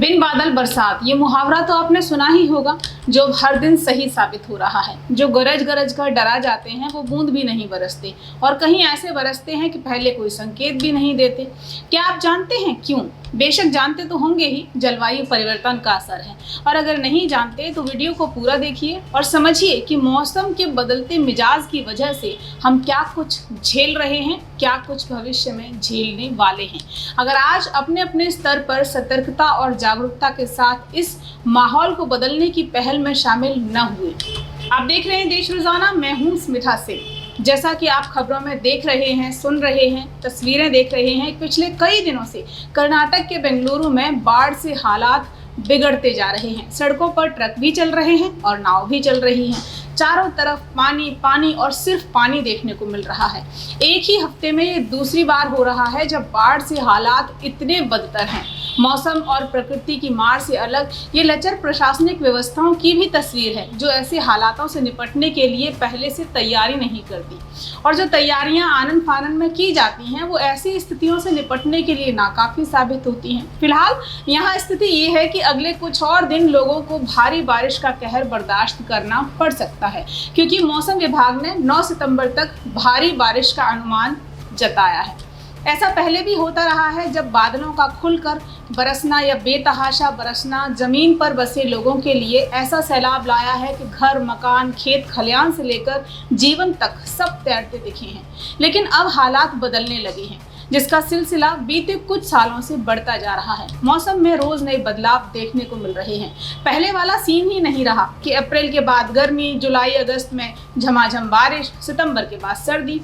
बिन बादल बरसात, ये मुहावरा तो आपने सुना ही होगा, जो हर दिन सही साबित हो रहा है। जो गरज गरज कर डरा जाते हैं वो बूंद भी नहीं बरसते, और कहीं ऐसे बरसते हैं कि पहले कोई संकेत भी नहीं देते। क्या आप जानते हैं क्यों? बेशक जानते तो होंगे ही, जलवायु परिवर्तन का असर है। और अगर नहीं जानते तो वीडियो को पूरा देखिए और समझिए कि मौसम के बदलते मिजाज की वजह से हम क्या कुछ झेल रहे हैं, क्या कुछ भविष्य में झेलने वाले हैं। अगर आज अपने अपने स्तर पर सतर्कता और जागरूकता के साथ इस माहौल को बदलने की पहल में शामिल न हुए। आप देख रहे हैं देश रोजाना, मैं हूं स्मिता सिंह। जैसा कि आप खबरों में देख रहे हैं, सुन रहे हैं, तस्वीरें देख रहे हैं, पिछले कई दिनों से कर्नाटक के बेंगलुरु में बाढ़ से हालात बिगड़ते जा रहे हैं। सड़कों पर ट्रक भी चल रहे हैं और नाव भी चल रही हैं। चारों तरफ पानी पानी और सिर्फ पानी देखने को मिल रहा है। एक ही हफ्ते में ये दूसरी बार हो रहा है जब बाढ़ से हालात इतने बदतर हैं। मौसम और प्रकृति की मार से अलग ये लचर प्रशासनिक व्यवस्थाओं की भी तस्वीर है, जो ऐसे हालातों से निपटने के लिए पहले से तैयारी नहीं करती, और जो तैयारियां आनन फानन में की जाती हैं वो ऐसी स्थितियों से निपटने के लिए नाकाफी साबित होती हैं। फिलहाल यहाँ स्थिति ये है कि अगले कुछ और दिन लोगों को भारी बारिश का कहर बर्दाश्त करना पड़ सकता है, क्योंकि मौसम विभाग ने 9 सितंबर तक भारी बारिश का अनुमान जताया है। ऐसा पहले भी होता रहा है, जब बादलों का खुलकर बरसना या बेतहाशा बरसना जमीन पर बसे लोगों के लिए ऐसा सैलाब लाया है कि घर, मकान, खेत खलियान से लेकर जीवन तक सब तैरते दिखे हैं। लेकिन अब हालात बदलने लगे हैं, जिसका सिलसिला बीते कुछ सालों से बढ़ता जा रहा है। मौसम में रोज नए बदलाव देखने को मिल रहे हैं। पहले वाला सीन ही नहीं रहा कि अप्रैल के बाद गर्मी, जुलाई अगस्त में झमाझम बारिश, सितंबर के बाद सर्दी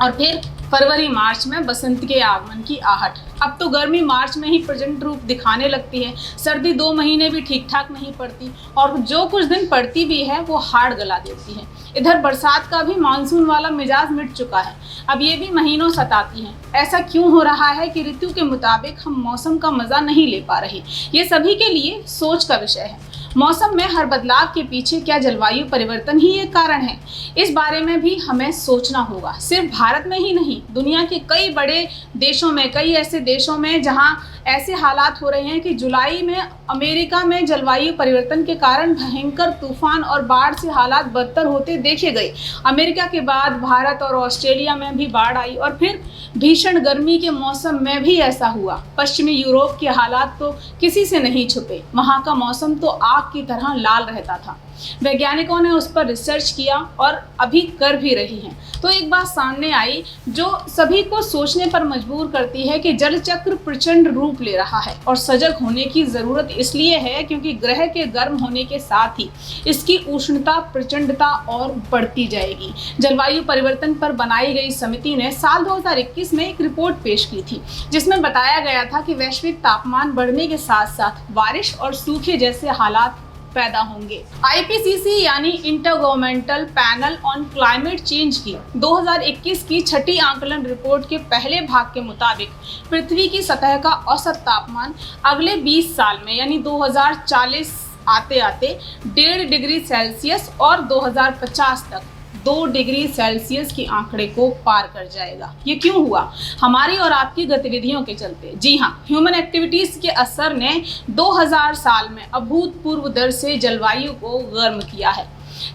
और फिर फरवरी मार्च में बसंत के आगमन की आहट। अब तो गर्मी मार्च में ही प्रचंड रूप दिखाने लगती है। सर्दी 2 महीने भी ठीक ठाक नहीं पड़ती, और जो कुछ दिन पड़ती भी है वो हाड़ गला देती है। इधर बरसात का भी मानसून वाला मिजाज मिट चुका है, अब ये भी महीनों सताती हैं। ऐसा क्यों हो रहा है कि ऋतु के मुताबिक हम मौसम का मजा नहीं ले पा रहे? ये सभी के लिए सोच का विषय है। मौसम में हर बदलाव के पीछे क्या जलवायु परिवर्तन ही एक कारण है? इस बारे में भी हमें सोचना होगा। सिर्फ भारत में ही नहीं, दुनिया के कई बड़े देशों में, कई ऐसे देशों में जहां ऐसे हालात हो रहे हैं कि जुलाई में अमेरिका में जलवायु परिवर्तन के कारण भयंकर तूफान और बाढ़ से हालात बदतर होते देखे गए। अमेरिका के बाद भारत और ऑस्ट्रेलिया में भी बाढ़ आई, और फिर भीषण गर्मी के मौसम में भी ऐसा हुआ। पश्चिमी यूरोप के हालात तो किसी से नहीं छुपे, वहाँ का मौसम तो आग की तरह लाल रहता था। वैज्ञानिकों ने उस पर रिसर्च किया और अभी कर भी रही हैं। तो एक बात सामने आई जो सभी को सोचने पर मजबूर करती है कि जल चक्र प्रचंड रूप ले रहा है, और सजग होने की जरूरत इसलिए है क्योंकि ग्रह के गर्म होने के साथ ही इसकी उष्णता, प्रचंडता और बढ़ती जाएगी। जलवायु परिवर्तन पर बनाई गई समिति ने साल 2021 में एक रिपोर्ट पेश की थी, जिसमें बताया गया था कि वैश्विक तापमान बढ़ने के साथ साथ बारिश और सूखे जैसे हालात पैदा होंगे। IPCC यानी intergovernmental panel on climate change की 2021 की छठी आंकलन रिपोर्ट के पहले भाग के मुताबिक पृथ्वी की सतह का औसत तापमान अगले 20 साल में यानी 2040 आते आते 1.5 डिग्री सेल्सियस और 2050 तक 2 डिग्री सेल्सियस की आंकड़े को पार कर जाएगा। ये क्यों हुआ? हमारी और आपकी गतिविधियों के चलते। जी हाँ, ह्यूमन एक्टिविटीज के असर ने 2000 साल में अभूतपूर्व दर से जलवायु को गर्म किया है।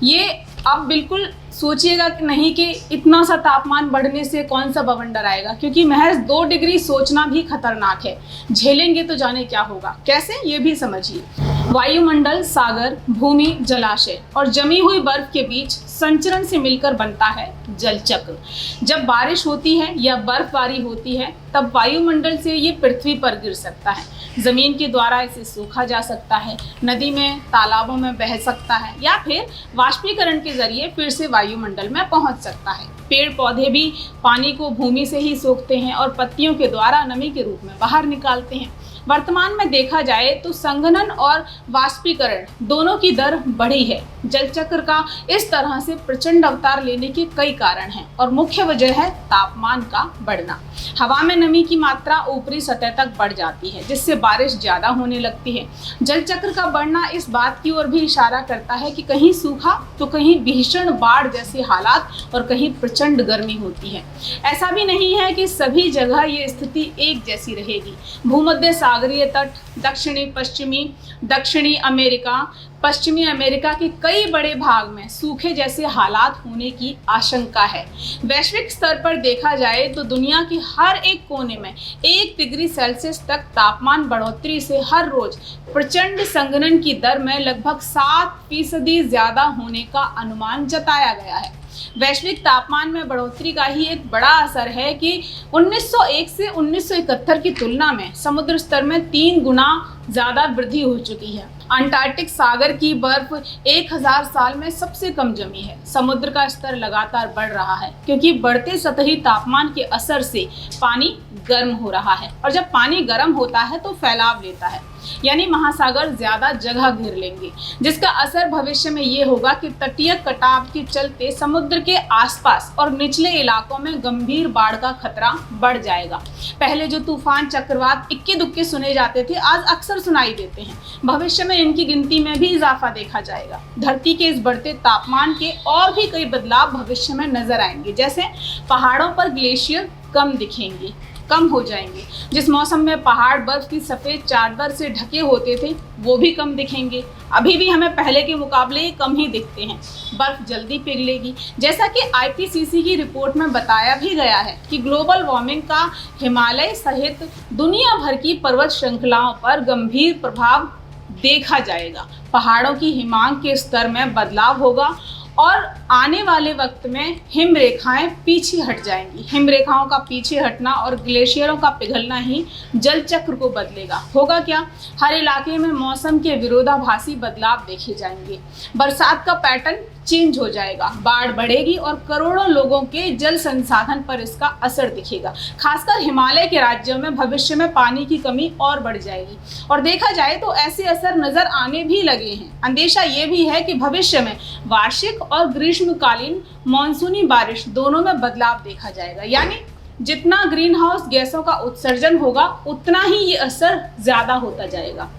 ये अब बिल्कुल सोचिएगा कि नहीं कि इतना सा तापमान बढ़ने से कौन सा बवंडर आएगा, क्योंकि महज 2 डिग्री सोचना भी खतरनाक है। झेलेंगे तो जाने क्या होगा। कैसे, ये भी समझिए। वायुमंडल, सागर, भूमि, जलाशय और जमी हुई बर्फ के बीच संचरण से मिलकर बनता है जल चक्र। जब बारिश होती है या बर्फबारी होती है तब वायुमंडल से ये पृथ्वी पर गिर सकता है। जमीन के द्वारा इसे सूखा जा सकता है, नदी में, तालाबों में बह सकता है, या फिर वाष्पीकरण के जरिए फिर से वायुमंडल में पहुंच सकता है। पेड़ पौधे भी पानी को भूमि से ही सोखते हैं और पत्तियों के द्वारा नमी के रूप में बाहर निकालते हैं। वर्तमान में देखा जाए तो संघनन और वाष्पीकरण दोनों की दर बढ़ी है। जल चक्र का इस तरह से प्रचंड अवतार लेने के कई कारण हैं, और मुख्य वजह है तापमान का बढ़ना। हवा में नमी की मात्रा ऊपरी सतह तक बढ़ जाती है, जिससे बारिश ज्यादा होने लगती है। जल चक्र का बढ़ना इस बात की ओर भी इशारा करता है कि कहीं सूखा तो कहीं भीषण बाढ़ जैसे हालात, और कहीं प्रचंड गर्मी होती है। ऐसा भी नहीं है कि सभी जगह ये स्थिति एक जैसी रहेगी। भूमध्य सागर सागरीय तट, दक्षिणी अमेरिका, पश्चिमी अमेरिका के कई बड़े भाग में सूखे जैसे हालात होने की आशंका है। वैश्विक स्तर पर देखा जाए तो दुनिया के हर एक कोने में 1 डिग्री सेल्सियस तक तापमान बढ़ोतरी से हर रोज प्रचंड संघनन की दर में लगभग 7% ज्यादा होने का अनुमान जताया गया है। वैश्विक तापमान में बढ़ोतरी का ही एक बड़ा असर है कि 1901 से 1971 की तुलना में समुद्र स्तर में 3 गुना ज्यादा वृद्धि हो चुकी है। अंटार्कटिक सागर की बर्फ 1000 साल में सबसे कम जमी है। समुद्र का स्तर लगातार बढ़ रहा है क्योंकि बढ़ते सतही तापमान के असर से पानी गर्म हो रहा है, और जब पानी गर्म होता है तो फैलाव लेता है, यानी महासागर ज्यादा जगह घेर लेंगे, जिसका असर भविष्य में ये होगा कि तटीय कटाव के चलते समुद्र के आसपास और निचले इलाकों में गंभीर बाढ़ का खतरा बढ़ जाएगा। पहले जो तूफान, चक्रवात इक्के दुक्के सुने जाते थे, आज अक्सर सुनाई देते हैं। भविष्य में इनकी गिनती में भी इजाफा देखा जाएगा। धरती के इस बढ़ते तापमान के और भी कई बदलाव भविष्य में नजर आएंगे, जैसे पहाड़ों पर ग्लेशियर कम हो जाएंगे। जिस मौसम में पहाड़ बर्फ की सफेद चादर से ढके होते थे वो भी कम दिखेंगे। अभी भी हमें पहले के मुकाबले कम ही दिखते हैं। बर्फ जल्दी पिघलेगी। जैसा कि IPCC की रिपोर्ट में बताया भी गया है कि ग्लोबल वार्मिंग का हिमालय सहित दुनिया भर की पर्वत श्रृंखलाओं पर गंभीर प्रभाव देखा जाएगा। पहाड़ों की हिमांक के स्तर में बदलाव होगा और आने वाले वक्त में हिम रेखाएं पीछे हट जाएंगी। हिम रेखाओं का पीछे हटना और ग्लेशियरों का पिघलना ही जल चक्र को बदलेगा। होगा क्या? हर इलाके में मौसम के विरोधाभासी बदलाव देखे जाएंगे। बरसात का पैटर्न चेंज हो जाएगा, बाढ़ बढ़ेगी और करोड़ों लोगों के जल संसाधन पर इसका असर दिखेगा। खासकर हिमालय के राज्यों में भविष्य में पानी की कमी और बढ़ जाएगी, और देखा जाए तो ऐसे असर नजर आने भी लगे हैं। अंदेशा ये भी है कि भविष्य में वार्षिक और ग्रीष्मकालीन मानसूनी बारिश दोनों में बदलाव देखा जाएगा, यानी जितना ग्रीन हाउस गैसों का उत्सर्जन होगा उतना ही ये असर ज्यादा होता जाएगा।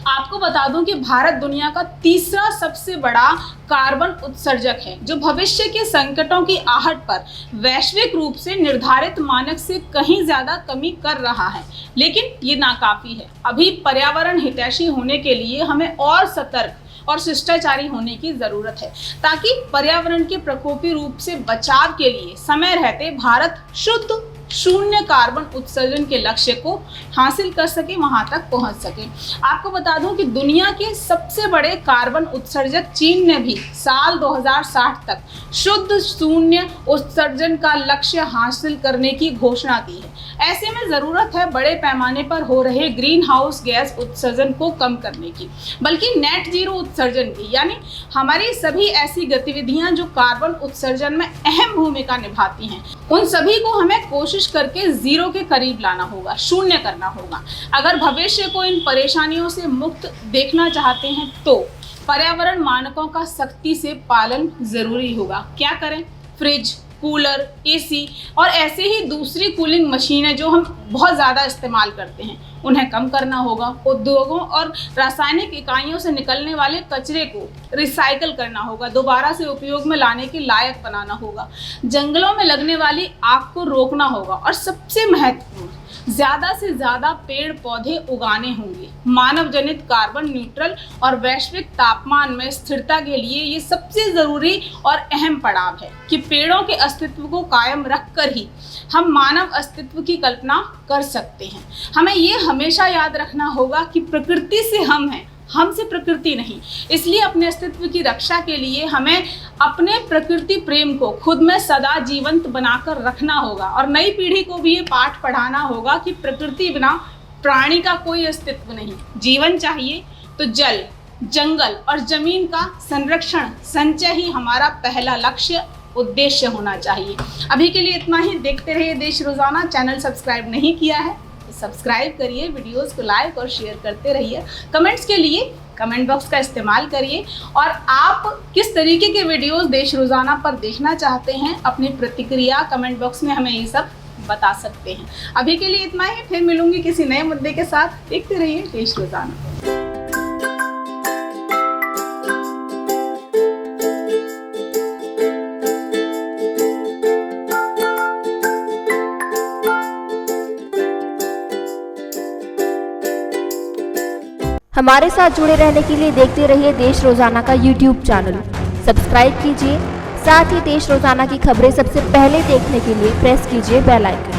आपको बता दूं कि भारत दुनिया का तीसरा सबसे बड़ा कार्बन उत्सर्जक है, जो भविष्य के संकटों की आहट पर वैश्विक रूप से निर्धारित मानक से कहीं ज्यादा कमी कर रहा है। लेकिन ये नाकाफी है। अभी पर्यावरण हितैषी होने के लिए हमें और सतर्क और शिष्टाचारी होने की जरूरत है, ताकि पर्यावरण के प्रकोपी रूप से बचाव के लिए समय रहते भारत शुद्ध शून्य कार्बन उत्सर्जन के लक्ष्य को हासिल कर सके, वहां तक पहुंच सके। आपको बता दूं कि दुनिया के सबसे बड़े कार्बन उत्सर्जक चीन ने भी साल 2060 तक शुद्ध शून्य उत्सर्जन का लक्ष्य हासिल करने की घोषणा की है। ऐसे में जरूरत है बड़े पैमाने पर हो रहे ग्रीन हाउस गैस उत्सर्जन को कम करने की, बल्कि नेट जीरो उत्सर्जन की, यानी हमारी सभी ऐसी गतिविधियां जो कार्बन उत्सर्जन में अहम भूमिका निभाती हैं, उन सभी को हमें कोशिश करके जीरो के करीब लाना होगा, शून्य करना होगा। अगर भविष्य को इन परेशानियों से मुक्त देखना चाहते हैं तो पर्यावरण मानकों का सख्ती से पालन जरूरी होगा। क्या करें? फ्रिज, कूलर, AC और ऐसे ही दूसरी कूलिंग मशीनें जो हम बहुत ज़्यादा इस्तेमाल करते हैं उन्हें कम करना होगा। उद्योगों और रासायनिक इकाइयों से निकलने वाले कचरे को रिसाइकल करना होगा, दोबारा से उपयोग में लाने के लायक बनाना होगा। जंगलों में लगने वाली आग को रोकना होगा, और सबसे महत्वपूर्ण, ज़्यादा से ज़्यादा पेड़ पौधे उगाने होंगे। मानव जनित कार्बन न्यूट्रल और वैश्विक तापमान में स्थिरता के लिए ये सबसे ज़रूरी और अहम पड़ाव है कि पेड़ों के अस्तित्व को कायम रखकर ही हम मानव अस्तित्व की कल्पना कर सकते हैं। हमें ये हमेशा याद रखना होगा कि प्रकृति से हम हैं, हमसे प्रकृति नहीं। इसलिए अपने अस्तित्व की रक्षा के लिए हमें अपने प्रकृति प्रेम को खुद में सदा जीवंत बनाकर रखना होगा, और नई पीढ़ी को भी ये पाठ पढ़ाना होगा कि प्रकृति बिना प्राणी का कोई अस्तित्व नहीं। जीवन चाहिए तो जल, जंगल और जमीन का संरक्षण, संचय ही हमारा पहला लक्ष्य, उद्देश्य होना चाहिए। अभी के लिए इतना ही। देखते रहिए देश रोजाना। चैनल सब्सक्राइब नहीं किया है सब्सक्राइब करिए, वीडियोस को लाइक और शेयर करते रहिए। कमेंट्स के लिए कमेंट बॉक्स का इस्तेमाल करिए, और आप किस तरीके के वीडियोस देश रोजाना पर देखना चाहते हैं, अपनी प्रतिक्रिया कमेंट बॉक्स में हमें ये सब बता सकते हैं। अभी के लिए इतना ही। फिर मिलूंगी किसी नए मुद्दे के साथ। देखते रहिए देश रोजाना। हमारे साथ जुड़े रहने के लिए देखते रहिए देश रोजाना का यूट्यूब चैनल। सब्सक्राइब कीजिए, साथ ही देश रोजाना की खबरें सबसे पहले देखने के लिए प्रेस कीजिए बेल आइकन।